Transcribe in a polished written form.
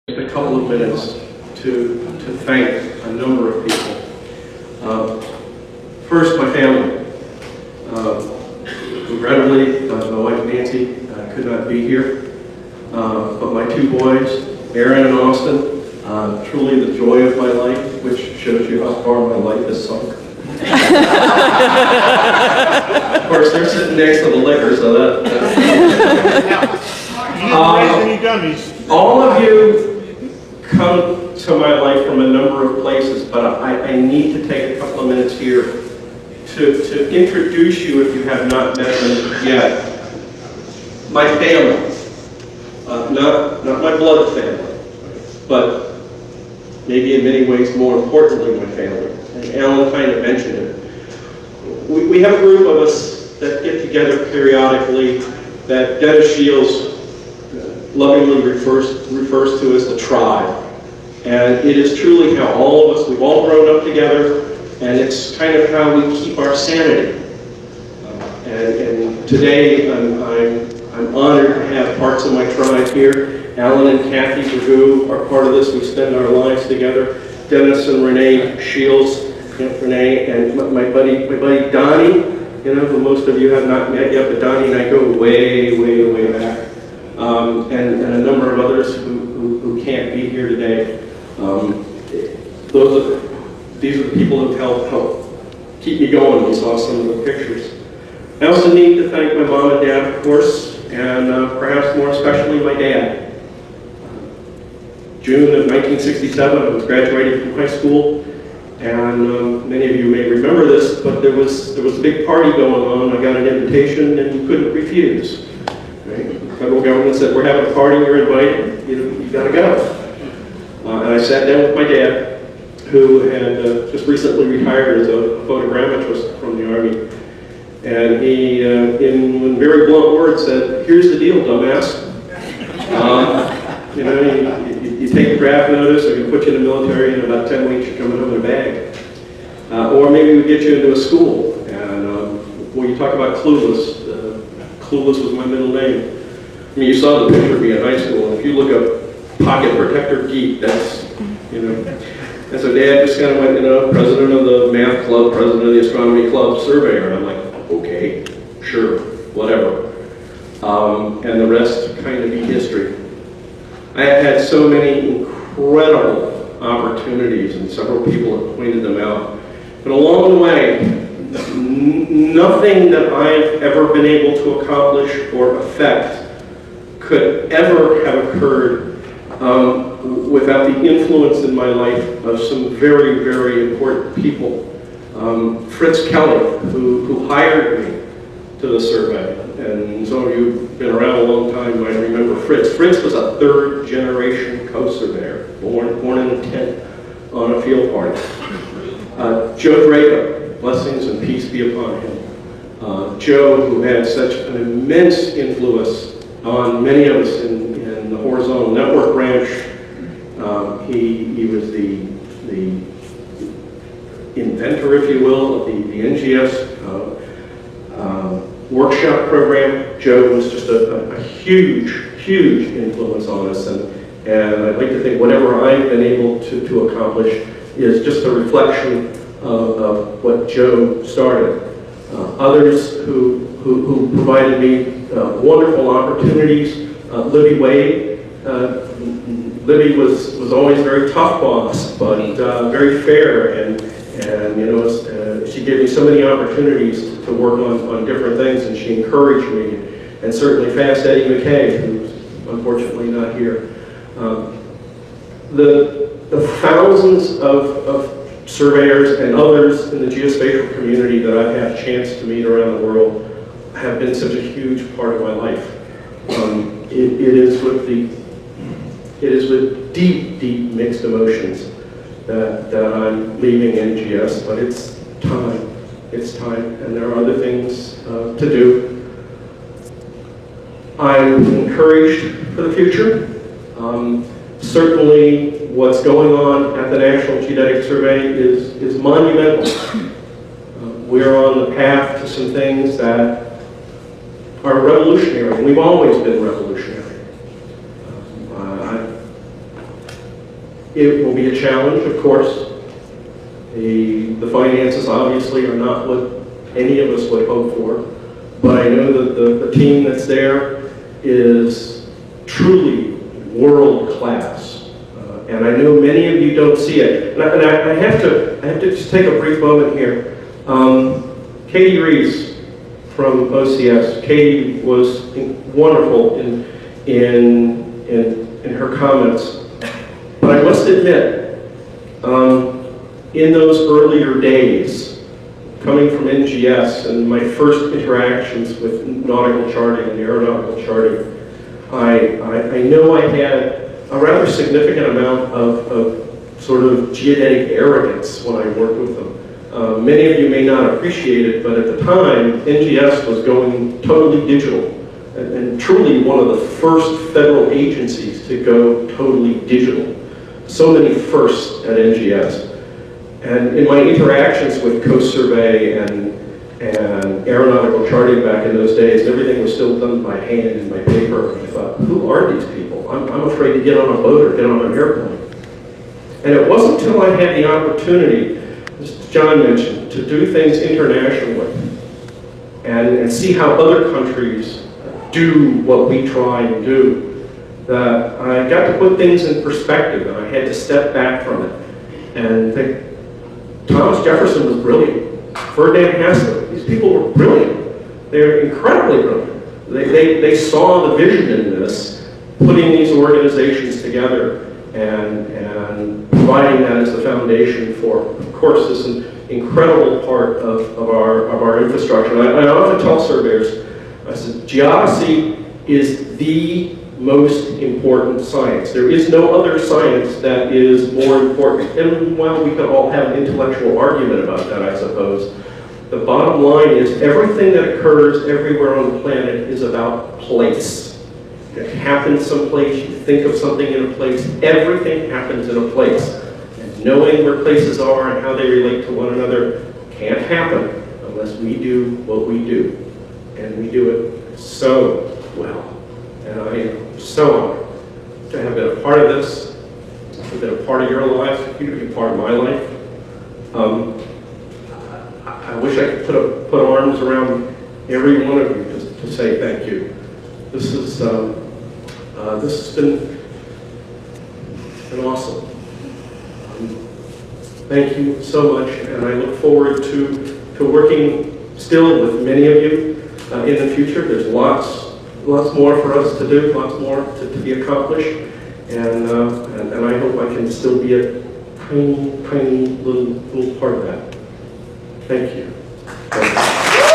Just a couple of minutes to thank a number of people. First, my family. Regrettably, my wife Nancy could not be here, but my two boys, Aaron and Austin, truly the joy of my life, which shows you how far my life has sunk. Of course, they're sitting next to the liquor, so that. All of you come to my life from a number of places, but I need to take a couple of minutes here to introduce you, if you have not met them yet. My family, not my blood family, but maybe in many ways more importantly my family. And Alan kind of mentioned it. We have a group of us that get together periodically that Dennis Shields lovingly refers to as the tribe. And it is truly how all of us, we've all grown up together, and it's kind of how we keep our sanity. And today I'm honored to have parts of my tribe here. Alan and Kathy Perdue are part of this. We spend our lives together. Dennis and Renee Shields, Renee, and my buddy Donnie, who most of you have not met yet, but Donnie and I go way, way, way back. And a number of others who can't be here today. These are the people who help keep me going. We saw some of the pictures. I also need to thank my mom and dad, of course, and perhaps more especially my dad. June of 1967, I was graduating from high school, and many of you may remember this, but there was a big party going on. I got an invitation, and you couldn't refuse. Right? The federal government said, "We're having a party, you're invited, you got to go." And I sat down with my dad, who had just recently retired as a photogrammetrist from the Army. And he, in very blunt words, said, "Here's the deal, dumbass. You take a draft notice, they're going to put you in the military, and in about 10 weeks you're coming home in a bag. Or maybe we get you into a school." And when you talk about clueless, Clueless was my middle name. I mean, you saw the picture of me in high school, and if you look up pocket protector geek, that's, And so Dad just kind of went, president of the math club, president of the astronomy club, surveyor. And I'm like, okay, sure, whatever. And the rest kind of be history. I have had so many incredible opportunities, and several people have pointed them out. But along the way, nothing that I've ever been able to accomplish or affect could ever have occurred without the influence in my life of some very, very important people. Fritz Kelly, who hired me to the survey, and some of you who've been around a long time might remember Fritz. Fritz was a third-generation co-surveyor, born in a tent on a field party. Joe Draco, blessings and peace be upon him. Joe, who had such an immense influence on many of us in the horizontal network branch. He was the inventor, if you will, of the NGS workshop program. Joe was just a huge, huge influence on us, and I'd like to think whatever I've been able to accomplish is just a reflection of what Joe started. Others who provided me wonderful opportunities. Libby Wade. Libby was always a very tough boss, but very fair, and she gave me so many opportunities to work on different things, and she encouraged me. And certainly Fast Eddie McKay, who's unfortunately not here. The thousands of surveyors and others in the geospatial community that I've had a chance to meet around the world have been such a huge part of my life. It is with deep, deep mixed emotions that I'm leaving NGS, but it's time. It's time, and there are other things to do. I'm encouraged for the future. Certainly, what's going on at the National Geodetic Survey is monumental. We're on the path to some things that are revolutionary. We've always been revolutionary. It will be a challenge, of course. The finances obviously are not what any of us would hope for, but I know that the team that's there is truly world class. And I know many of you don't see it. And I have to just take a brief moment here. Katie Rees from OCS. Katie was wonderful in her comments. But I must admit, in those earlier days, coming from NGS and my first interactions with nautical charting and aeronautical charting, I know I had a rather significant amount of sort of geodetic arrogance when I worked with them. Many of you may not appreciate it, but at the time, NGS was going totally digital, and truly one of the first federal agencies to go totally digital. So many firsts at NGS. And in my interactions with Coast Survey and aeronautical charting back in those days, everything was still done by hand and by paper. I thought, who are these people? I'm afraid to get on a boat or get on an airplane. And it wasn't until I had the opportunity, as John mentioned, to do things internationally and see how other countries do what we try and do, that I got to put things in perspective, and I had to step back from it and think, Thomas Jefferson was brilliant. Ferdinand Hassler, these people were brilliant. They're incredibly brilliant. They saw the vision in this, putting these organizations together and providing that as the foundation for, of course, this incredible part of our infrastructure. And I often tell surveyors, I said, geodesy is the most important science. There is no other science that is more important. And while we could all have an intellectual argument about that, I suppose, the bottom line is everything that occurs everywhere on the planet is about place. It happens someplace, you think of something in a place, everything happens in a place. And knowing where places are and how they relate to one another can't happen unless we do what we do. And we do it so well. And I am so honored to have been a part of this, to have been a part of your lives, for you to be part of my life. I wish I could put arms around every one of you to say thank you. This has been awesome. Thank you so much, and I look forward to working still with many of you in the future. There's lots more for us to do, lots more to be accomplished, and I hope I can still be a tiny little part of that. Thank you. Thank you.